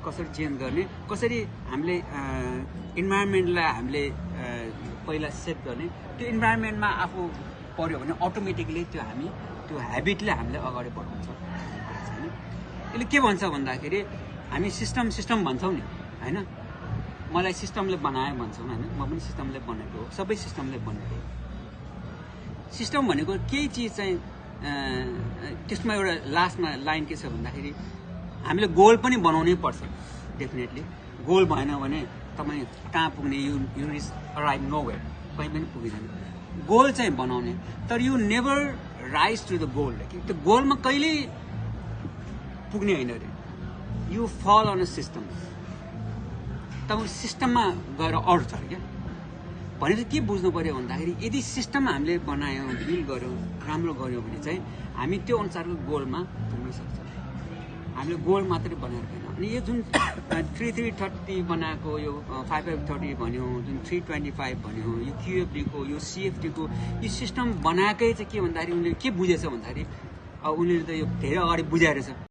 कसरी चेन्ज गर्ने, कसरी हामीले इन्भाइरोमेन्टलाई हामीले पहिला सेट गर्ने, त्यो इन्भाइरोमेन्टमा आफू पर्यो भने अटोमेटिकली त्यो ह्याबिटले हामीले अगाडि बढाउँछ हैन। यसले के भन्छ भन्दाखेरि हामी सिस्टम भन्छौँ नि हैन, मलाई सिस्टमले बनायो भन्छौँ हैन, म पनि सिस्टमले बनेको हो, सबै सिस्टमले बनेको हो। सिस्टम भनेको केही चिज चाहिँ त्यसमा एउटा लास्टमा लाइन के छ भन्दाखेरि हामीले गोल पनि बनाउनै पर्छ। डेफिनेटली गोल भएन भने तपाईँ कहाँ पुग्ने, यु रिच अराइभ नोवेयर, कहीँ पनि पुगिँदैन। गोल चाहिँ बनाउने, तर you never rise to the goal, कि त्यो गोलमा कहिल्यै पुग्ने होइन अरे। यु फल अन अ सिस्टम, तपाईँ सिस्टममा गएर अड्छ अरे क्या। भनेपछि के बुझ्नु पर्यो भन्दाखेरि यदि सिस्टम हामीले बनायौँ, बिल्ड गऱ्यौँ, राम्रो गऱ्यौँ भने चाहिँ हामी त्यो अनुसारको गोलमा पुग्न सक्छौँ। हामीले गोल मात्रै बनाएर होइन। अनि यो जुन 3330 बनाएको, यो 5530 भन्यो, जुन 325 भन्यो, यो QFD को, यो CFD को, यो सिस्टम बनाएकै चाहिँ के भन्दाखेरि उनीहरूले के बुझेछ भन्दाखेरि अब उनीहरूले त यो धेरै अगाडि बुझाएर छ।